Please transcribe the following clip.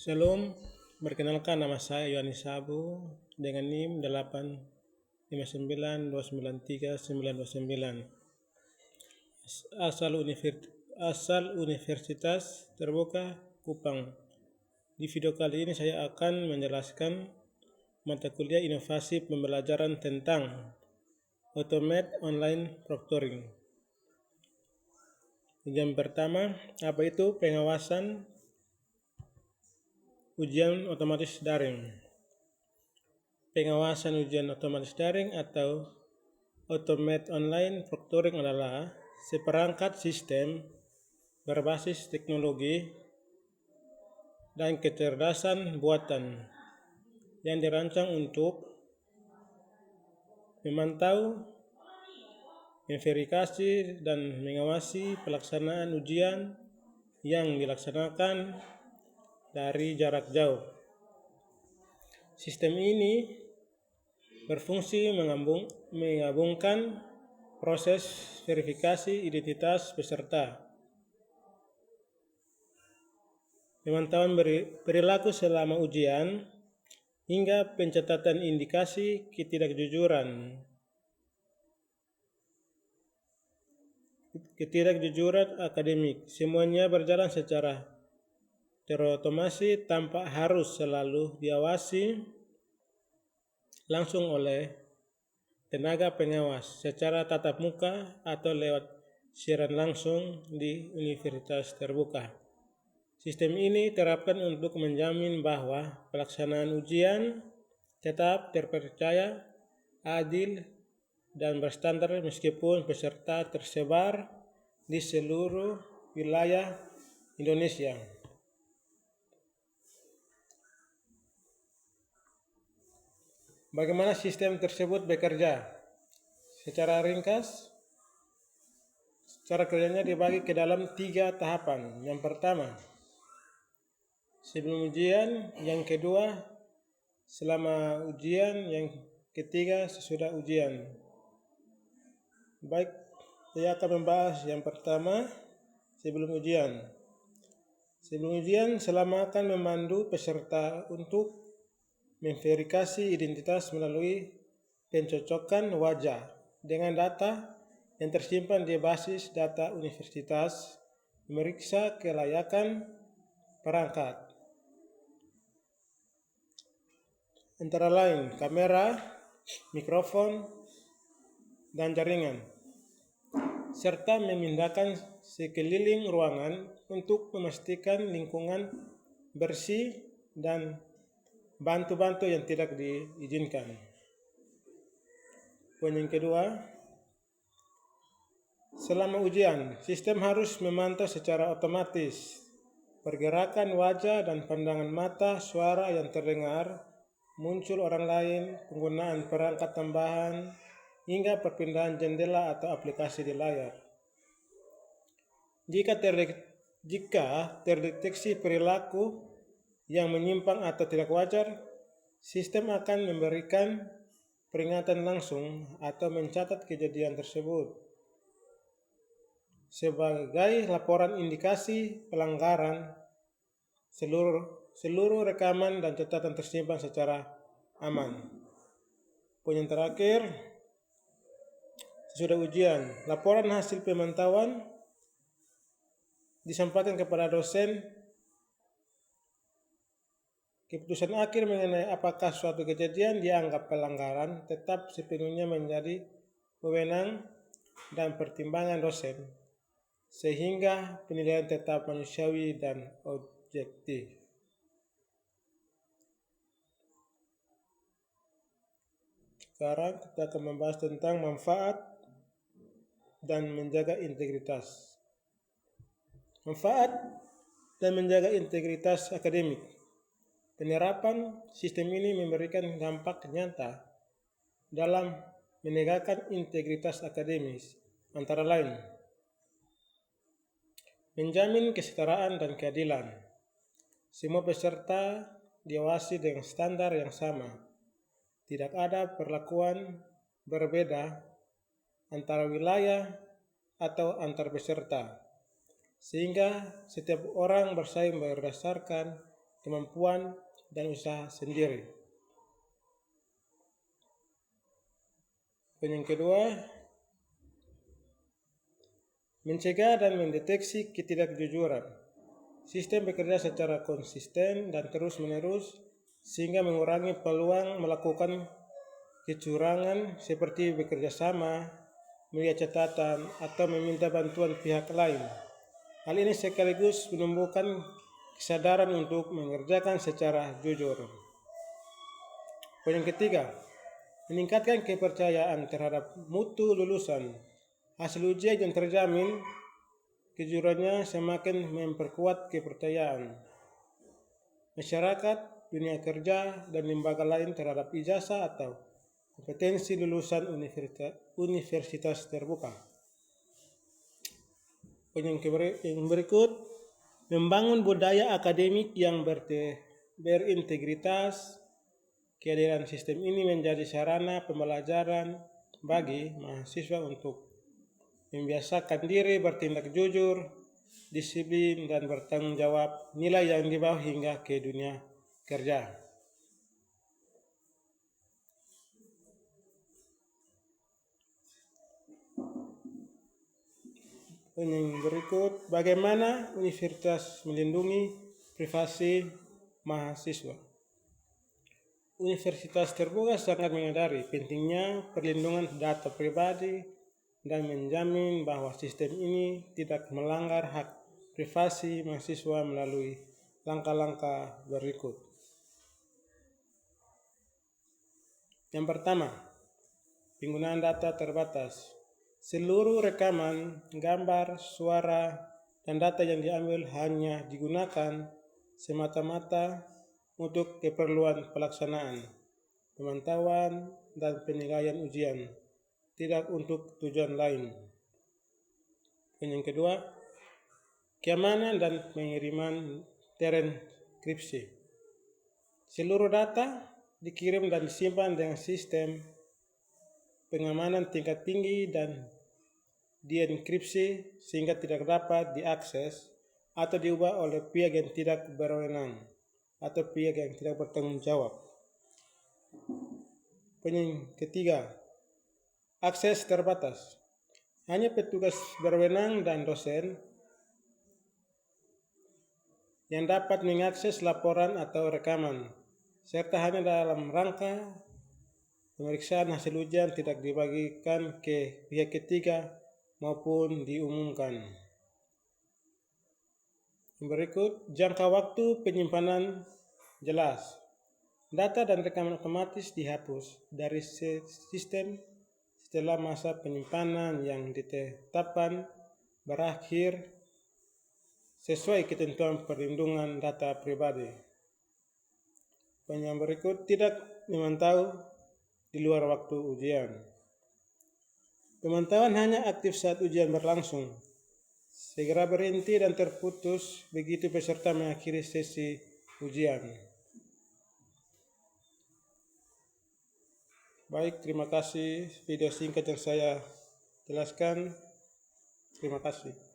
Shalom, perkenalkan nama saya Yohanes Sabu dengan NIM 859293929. Asal Universitas Terbuka Kupang. Di video kali ini saya akan menjelaskan mata kuliah inovasi pembelajaran tentang Automate Online Proctoring. Yang pertama, apa itu pengawasan ujian otomatis daring? Pengawasan ujian otomatis daring atau Automate Online Proctoring adalah seperangkat sistem berbasis teknologi dan kecerdasan buatan yang dirancang untuk memantau, memverifikasi, dan mengawasi pelaksanaan ujian yang dilaksanakan dari jarak jauh. Sistem ini berfungsi menggabungkan proses verifikasi identitas peserta, pemantauan perilaku selama ujian, hingga pencatatan indikasi ketidakjujuran akademik. Semuanya berjalan secara terotomasi tanpa harus selalu diawasi langsung oleh tenaga pengawas secara tatap muka atau lewat siaran langsung di universitas terbuka. Sistem ini terapkan untuk menjamin bahwa pelaksanaan ujian tetap terpercaya, adil, dan berstandar meskipun peserta tersebar di seluruh wilayah Indonesia. Bagaimana sistem tersebut bekerja? Secara ringkas, cara kerjanya dibagi ke dalam 3 tahapan. Yang pertama, sebelum ujian. Yang kedua, selama ujian. Yang ketiga, sesudah ujian. Baik, saya akan membahas yang pertama, sebelum ujian. Sebelum ujian, selama akan memandu peserta untuk memverifikasi identitas melalui pencocokan wajah dengan data yang tersimpan di basis data universitas, memeriksa kelayakan perangkat, antara lain kamera, mikrofon, dan jaringan, serta memindahkan sekeliling ruangan untuk memastikan lingkungan bersih dan bantu-bantu yang tidak diizinkan. Poin yang kedua, selama ujian, sistem harus memantau secara otomatis pergerakan wajah dan pandangan mata, suara yang terdengar, muncul orang lain, penggunaan perangkat tambahan, hingga perpindahan jendela atau aplikasi di layar. Jika terdeteksi perilaku yang menyimpang atau tidak wajar, sistem akan memberikan peringatan langsung atau mencatat kejadian tersebut sebagai laporan indikasi pelanggaran. Seluruh rekaman dan catatan tersimpan secara aman. Poin yang terakhir, sesudah ujian, laporan hasil pemantauan disampaikan kepada dosen. Keputusan akhir mengenai apakah suatu kejadian dianggap pelanggaran tetap sepenuhnya menjadi wewenang dan pertimbangan dosen, sehingga penilaian tetap manusiawi dan objektif. Sekarang kita akan membahas tentang manfaat dan menjaga integritas. Manfaat dan menjaga integritas akademik. Penerapan sistem ini memberikan dampak nyata dalam menegakkan integritas akademis, antara lain menjamin kesetaraan dan keadilan. Semua peserta diawasi dengan standar yang sama. Tidak ada perlakuan berbeda antara wilayah atau antar peserta, sehingga setiap orang bersaing berdasarkan kemampuan, dan usaha sendiri. Poin yang kedua, mencegah dan mendeteksi ketidakjujuran. Sistem bekerja secara konsisten dan terus-menerus sehingga mengurangi peluang melakukan kecurangan seperti bekerja sama, melihat catatan, atau meminta bantuan pihak lain. Hal ini sekaligus menumbuhkan kesadaran untuk mengerjakan secara jujur. Poin yang ketiga, meningkatkan kepercayaan terhadap mutu lulusan. Hasil ujian yang terjamin kejujurannya semakin memperkuat kepercayaan masyarakat, dunia kerja, dan lembaga lain terhadap ijazah atau kompetensi lulusan universitas terbuka. Poin yang berikut, membangun budaya akademik yang berintegritas. Kehadiran sistem ini menjadi sarana pembelajaran bagi mahasiswa untuk membiasakan diri bertindak jujur, disiplin, dan bertanggung jawab, nilai yang dibawa hingga ke dunia kerja. Yang berikut, bagaimana universitas melindungi privasi mahasiswa. Universitas terbuka sangat menyadari pentingnya perlindungan data pribadi dan menjamin bahwa sistem ini tidak melanggar hak privasi mahasiswa melalui langkah-langkah berikut. Yang pertama, penggunaan data terbatas. Seluruh rekaman, gambar, suara, dan data yang diambil hanya digunakan semata-mata untuk keperluan pelaksanaan, pemantauan, dan penilaian ujian, tidak untuk tujuan lain. Yang kedua, keamanan dan pengiriman terenkripsi. Seluruh data dikirim dan disimpan dengan sistem pengamanan tingkat tinggi dan dienkripsi sehingga tidak dapat diakses atau diubah oleh pihak yang tidak berwenang atau pihak yang tidak bertanggung jawab. Poin yang ketiga, akses terbatas. Hanya petugas berwenang dan dosen yang dapat mengakses laporan atau rekaman, serta hanya dalam rangka pemeriksaan hasil ujian, tidak dibagikan ke pihak ketiga maupun diumumkan. Berikut, jangka waktu penyimpanan jelas. Data dan rekaman otomatis dihapus dari sistem setelah masa penyimpanan yang ditetapkan berakhir sesuai ketentuan perlindungan data pribadi. Yang berikut, tidak memantau di luar waktu ujian. Pemantauan hanya aktif saat ujian berlangsung. Segera berhenti dan terputus begitu peserta mengakhiri sesi ujian. Baik, terima kasih video singkat yang saya jelaskan. Terima kasih.